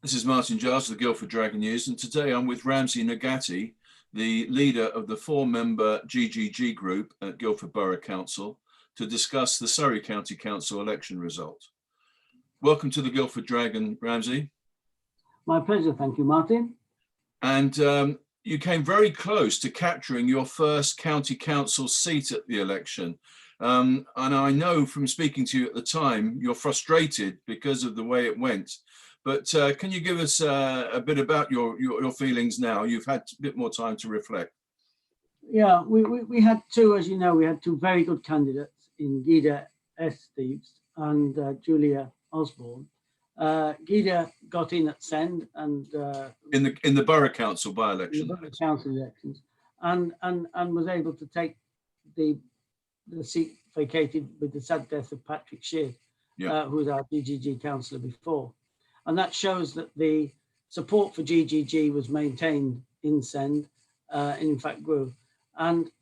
This is Martin Giles of the Guildford Dragon News, and today I'm with Ramsey Nagaty, the leader of the 4-member GGG group at Guildford Borough Council, to discuss the Surrey County Council election result. Welcome to the Guildford Dragon, Ramsey. My pleasure, thank you, Martin. And you came very close to capturing your first county council seat at the election. And I know from speaking to you at the time, you're frustrated because of the way it went. But can you give us a bit about your feelings now? You've had a bit more time to reflect. Yeah, we had two, as you know, we had two very good candidates in Gita S. Steeves and Julia Osborne. Gita got in at Send and in the borough council by-election. The borough council elections, and was able to take the seat vacated with the sad death of Patrick Sheard, who was our GGG councillor before. And that shows that the support for GGG was maintained in Send, and in fact grew. And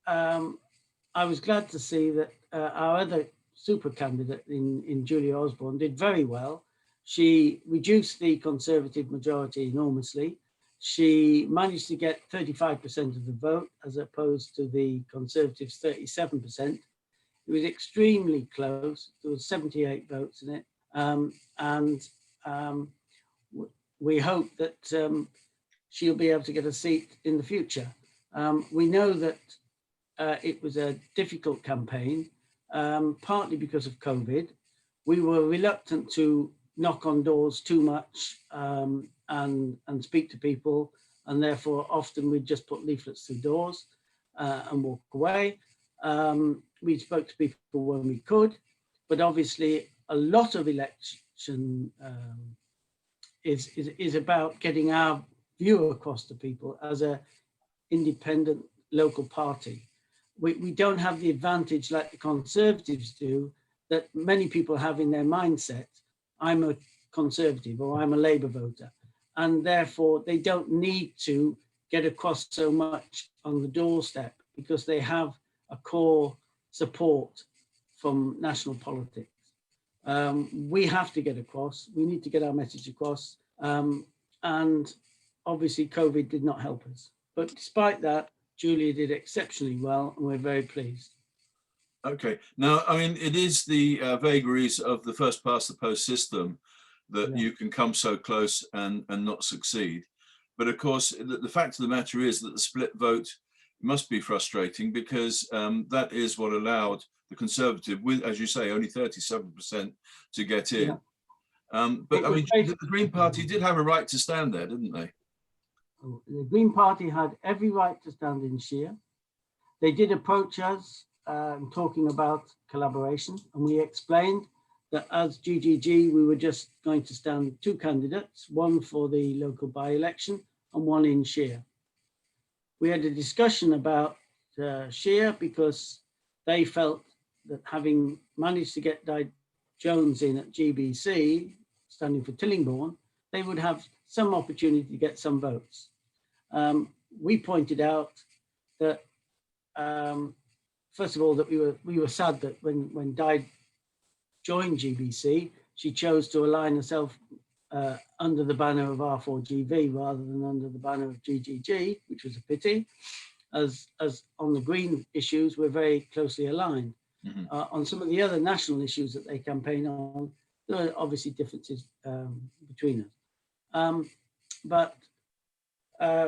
I was glad to see that our other super candidate in Julia Osborne did very well. She reduced the Conservative majority enormously. She managed to get 35% of the vote as opposed to the Conservatives' 37%. It was extremely close. There was 78 votes in it. We hope that she'll be able to get a seat in the future. We know that it was a difficult campaign, partly because of COVID. We were reluctant to knock on doors too much and speak to people, and therefore often we'd just put leaflets through doors and walk away. We spoke to people when we could, but obviously a lot of election is about getting our view across to people as an independent local party. We don't have the advantage like the Conservatives do that many people have in their mindset. I'm a Conservative or I'm a Labour voter, and therefore they don't need to get across so much on the doorstep because they have a core support from national politics. We have to get across, we need to get our message across, and obviously COVID did not help us. But despite that, Julia did exceptionally well and we're very pleased. Okay, now, I mean, it is the vagaries of the first past the post system that you can come so close and not succeed. But of course, the fact of the matter is that the split vote must be frustrating because that is what allowed the Conservative, with, as you say, only 37% to get in. But I mean, the Green Party did have a right to stand there, didn't they? The Green Party had every right to stand in Sheer. They did approach us talking about collaboration, and we explained that as GGG, we were just going to stand two candidates, one for the local by-election and one in Sheer. We had a discussion about Sheer because they felt that having managed to get Di Jones in at GBC, standing for Tillingbourne, they would have some opportunity to get some votes. We pointed out that, first of all, that we were sad that when Di joined GBC, she chose to align herself under the banner of R4GV rather than under the banner of GGG, which was a pity, as on the green issues, we're very closely aligned. Mm-hmm. On some of the other national issues that they campaign on, there are obviously differences between us. But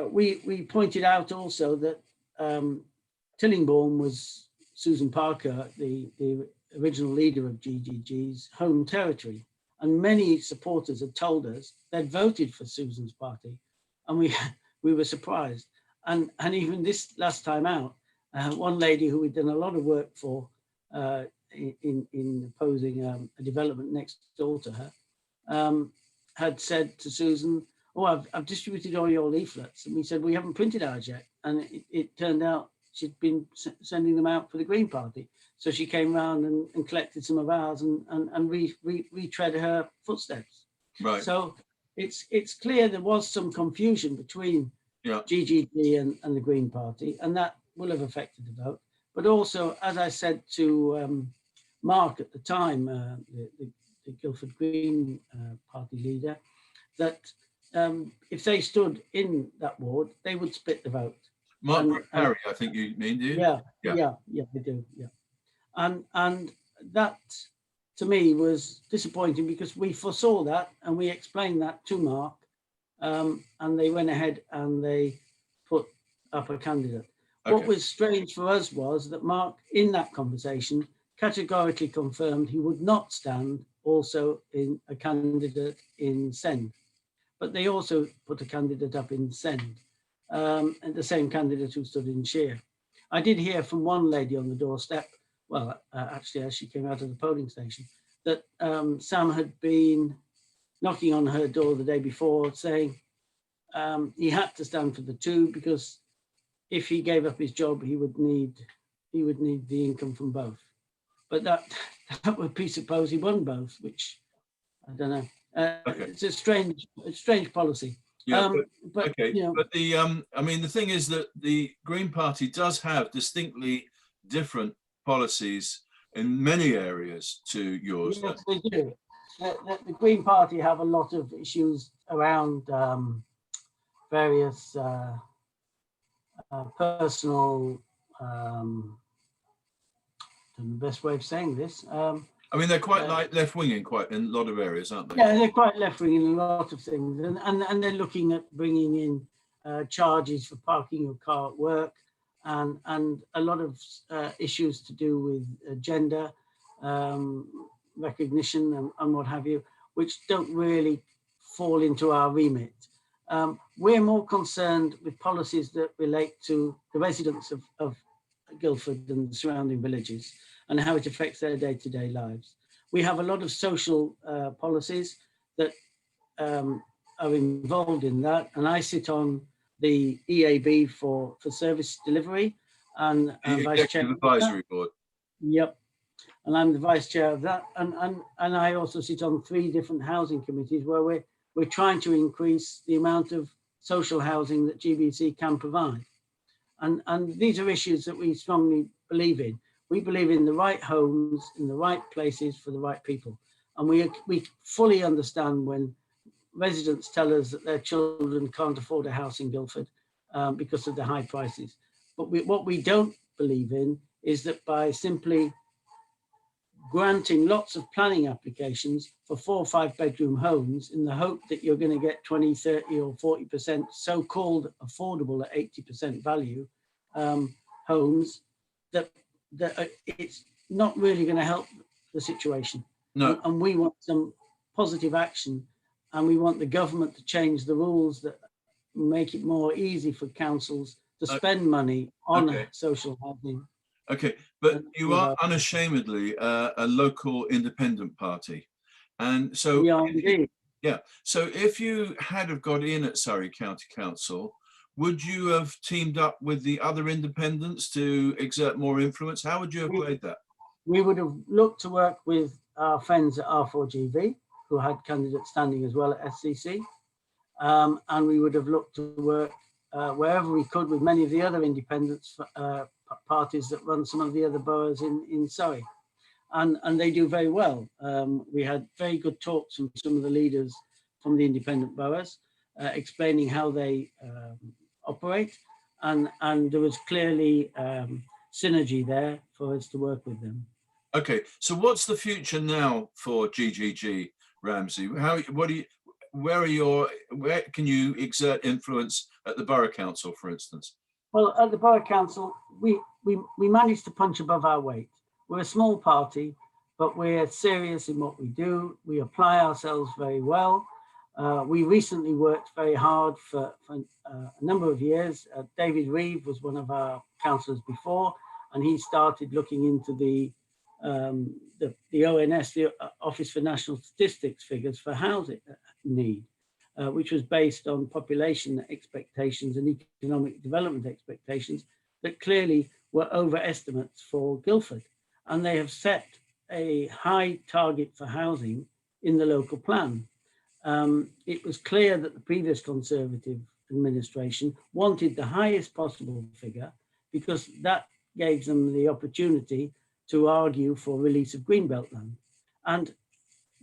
we pointed out also that Tillingbourne was Susan Parker, the original leader of GGG's home territory. And many supporters had told us they'd voted for Susan's party. And we were surprised. And even this last time out, one lady who we'd done a lot of work for in opposing a development next door to her, had said to Susan, "Oh, I've distributed all your leaflets." And we said, "We haven't printed ours yet." And it turned out she'd been sending them out for the Green Party. So she came round and collected some of ours and retread her footsteps. Right. So it's clear there was some confusion between GGG and the Green Party, and that will have affected the vote. But also, as I said to Mark at the time, the Guildford Green Party leader, that if they stood in that ward, they would split the vote. Mark Parry, I think you mean, do you? Yeah, they do. Yeah, and that to me was disappointing because we foresaw that and we explained that to Mark, and they went ahead and they put up a candidate. Okay. What was strange for us was that Mark, in that conversation, categorically confirmed he would not stand also in a candidate in Send, but they also put a candidate up in Send, and the same candidate who stood in Sheer. I did hear from one lady on the doorstep, well, actually, as she came out of the polling station, that Sam had been knocking on her door the day before saying he had to stand for the two because if he gave up his job, he would need the income from both. But that would presuppose he won both, which I don't know. Okay. It's a strange policy. Yeah, but okay. You know, but the I mean, the thing is that the Green Party does have distinctly different policies in many areas to yours. Yes, they do. The Green Party have a lot of issues around various personal. The best way of saying this. I mean, they're quite like left-wing quite in a lot of areas, aren't they? Yeah, they're quite left-wing in a lot of things, and they're looking at bringing in charges for parking your car at work, and a lot of issues to do with gender recognition and what have you, which don't really fall into our remit. We're more concerned with policies that relate to the residents of Guildford and the surrounding villages and how it affects their day-to-day lives. We have a lot of social policies that are involved in that, and I sit on the EAB for service delivery and vice chair advisory board. Yep, and I'm the vice chair of that, and I also sit on 3 different housing committees where we're trying to increase the amount of social housing that GBC can provide. And these are issues that we strongly believe in. We believe in the right homes, in the right places for the right people. And we fully understand when residents tell us that their children can't afford a house in Guildford because of the high prices. But what we don't believe in is that by simply granting lots of planning applications for 4 or 5 bedroom homes in the hope that you're going to get 20, 30 or 40% so-called affordable at 80% value homes, that it's not really going to help the situation. No. And we want some positive action, and we want the government to change the rules that make it more easy for councils to spend money on social housing. Okay, but you are unashamedly a local independent party. And so, so if you had have got in at Surrey County Council, would you have teamed up with the other independents to exert more influence? How would you have played that? We would have looked to work with our friends at R4GV, who had candidates standing as well at SCC. And we would have looked to work wherever we could with many of the other independents parties that run some of the other boroughs in Surrey. And they do very well. We had very good talks from some of the leaders from the independent boroughs explaining how they operate, and there was clearly synergy there for us to work with them. Okay, so what's the future now for GGG, Ramsey? Where can you exert influence at the Borough Council, for instance? Well, at the Borough Council, we managed to punch above our weight. We're a small party, but we're serious in what we do. We apply ourselves very well. We recently worked very hard for a number of years. David Reeve was one of our councillors before, and he started looking into the ONS, the Office for National Statistics figures for housing need, which was based on population expectations and economic development expectations that clearly were overestimates for Guildford. And they have set a high target for housing in the local plan. It was clear that the previous Conservative administration wanted the highest possible figure because that gave them the opportunity to argue for release of Greenbelt land. And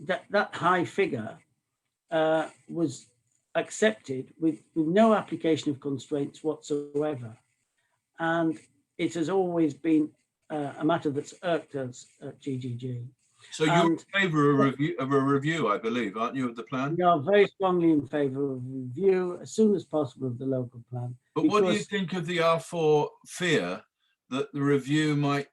that high figure was accepted with no application of constraints whatsoever. And it has always been a matter that's irked us at GGG. So you're in favour of a review, I believe, aren't you, of the plan? We are very strongly in favour of review as soon as possible of the local plan. But what do you think of the R4 fear that the review might,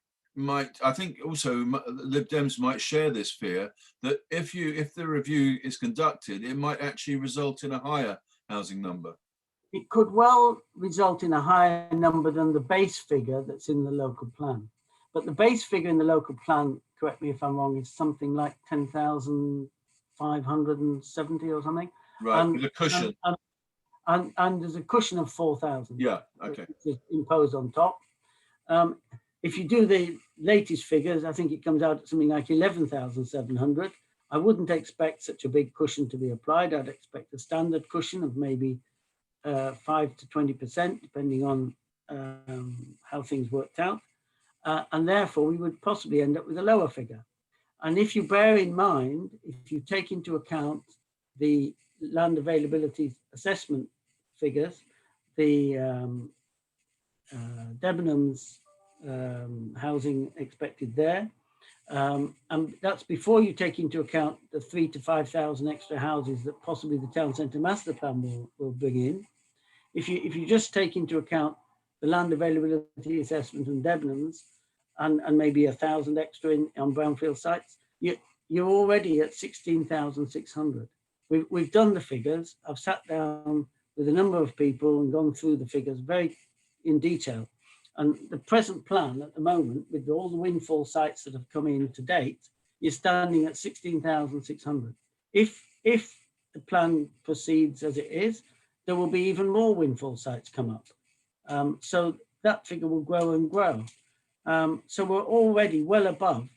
I think also Lib Dems might share this fear that if the review is conducted, it might actually result in a higher housing number? It could well result in a higher number than the base figure that's in the local plan. But the base figure in the local plan, correct me if I'm wrong, is something like 10,570 or something. Right, with a cushion. And there's a cushion of 4,000. Yeah, okay. Imposed on top. If you do the latest figures, I think it comes out at something like 11,700. I wouldn't expect such a big cushion to be applied. I'd expect a standard cushion of maybe 5 to 20%, depending on how things worked out. And therefore, we would possibly end up with a lower figure. And if you bear in mind, if you take into account the land availability assessment figures, the Debenhams housing expected there, and that's before you take into account the 3,000 to 5,000 extra houses that possibly the town centre master plan will bring in. If you just take into account the land availability assessment and Debenhams and maybe 1,000 extra on brownfield sites, you're already at 16,600. We've done the figures. I've sat down with a number of people and gone through the figures very in detail. And the present plan at the moment, with all the windfall sites that have come in to date, you're standing at 16,600. If the plan proceeds as it is, there will be even more windfall sites come up. So that figure will grow and grow. So we're already well above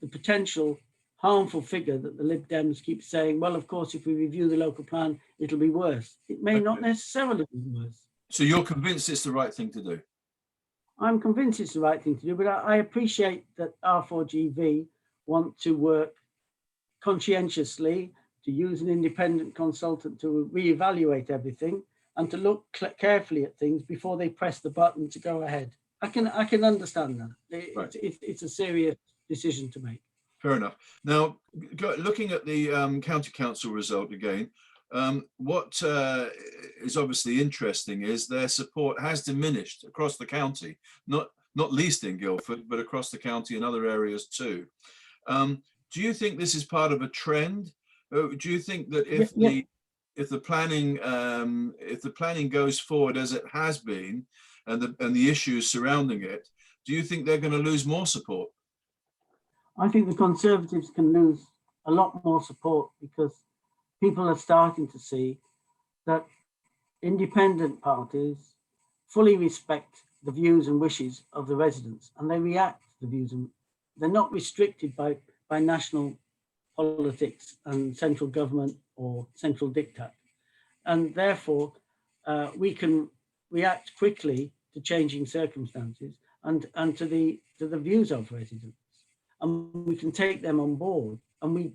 the potential harmful figure that the Lib Dems keep saying, well, of course, if we review the local plan, it'll be worse. It may not necessarily be worse. So you're convinced it's the right thing to do? I'm convinced it's the right thing to do, but I appreciate that R4GV want to work conscientiously, to use an independent consultant to reevaluate everything and to look carefully at things before they press the button to go ahead. I can understand that. It's a serious decision to make. Fair enough. Now, looking at the county council result again, what is obviously interesting is their support has diminished across the county, not least in Guildford, but across the county and other areas too. Do you think this is part of a trend? Do you think that if the planning goes forward as it has been, and the issues surrounding it, do you think they're going to lose more support? I think the Conservatives can lose a lot more support because people are starting to see that independent parties fully respect the views and wishes of the residents, and they react to the views, and they're not restricted by national politics and central government or central diktat. And therefore, we can react quickly to changing circumstances and to the views of residents. And we can take them on board, and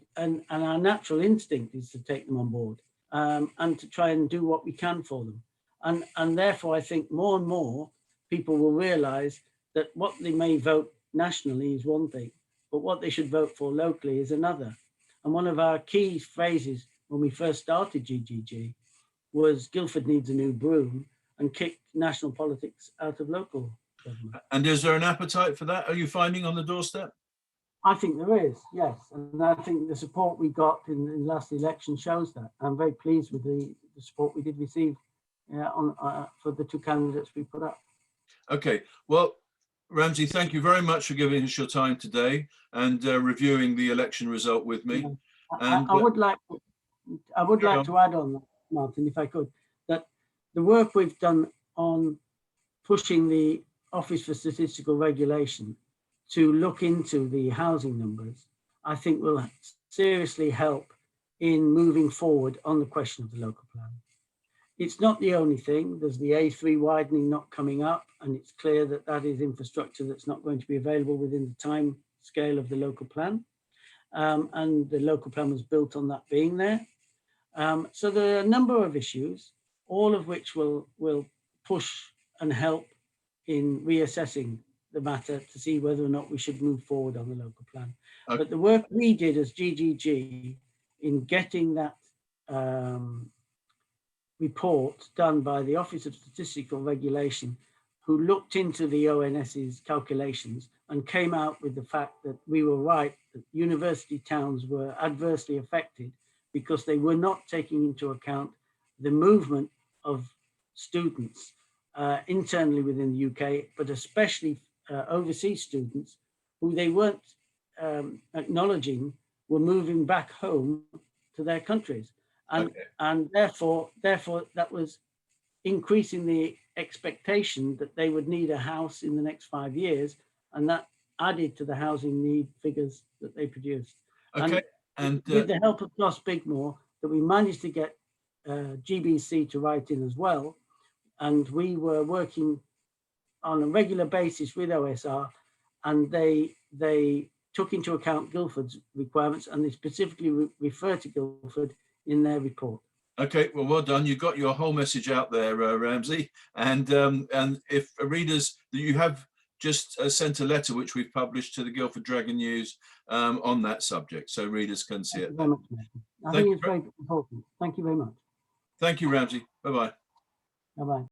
our natural instinct is to take them on board and to try and do what we can for them. And therefore, I think more and more people will realize that what they may vote nationally is one thing, but what they should vote for locally is another. And one of our key phrases when we first started GGG was Guildford needs a new broom, and kick national politics out of local government. And is there an appetite for that? Are you finding on the doorstep? I think there is, yes. And I think the support we got in the last election shows that. I'm very pleased with the support we did receive for the two candidates we put up. Okay. Well, Ramsey, thank you very much for giving us your time today and reviewing the election result with me. Yeah. I would like to add on that, Martin, if I could, that the work we've done on pushing the Office for Statistical Regulation to look into the housing numbers, I think will seriously help in moving forward on the question of the local plan. It's not the only thing. There's the A3 widening not coming up, and it's clear that that is infrastructure that's not going to be available within the time scale of the local plan. And the local plan was built on that being there. So there are a number of issues, all of which will push and help in reassessing the matter to see whether or not we should move forward on the local plan. Okay. But the work we did as GGG in getting that report done by the Office of Statistical Regulation, who looked into the ONS's calculations and came out with the fact that we were right, that university towns were adversely affected because they were not taking into account the movement of students internally within the UK, but especially overseas students who they weren't acknowledging were moving back home to their countries. And, Okay. and therefore that was increasing the expectation that they would need a house in the next 5 years, and that added to the housing need figures that they produced. Okay. And with the help of Joss Bigmore, that we managed to get GBC to write in as well, and we were working on a regular basis with OSR, and they took into account Guildford's requirements, and they specifically refer to Guildford in their report. okay, well done. You got your whole message out there, Ramsey. And if readers, you have just sent a letter which we've published to the Guildford Dragon News on that subject, so readers can see it. Very much, I think it's very important. Thank you very much. Thank you, Ramsey. Bye-bye. Bye-bye.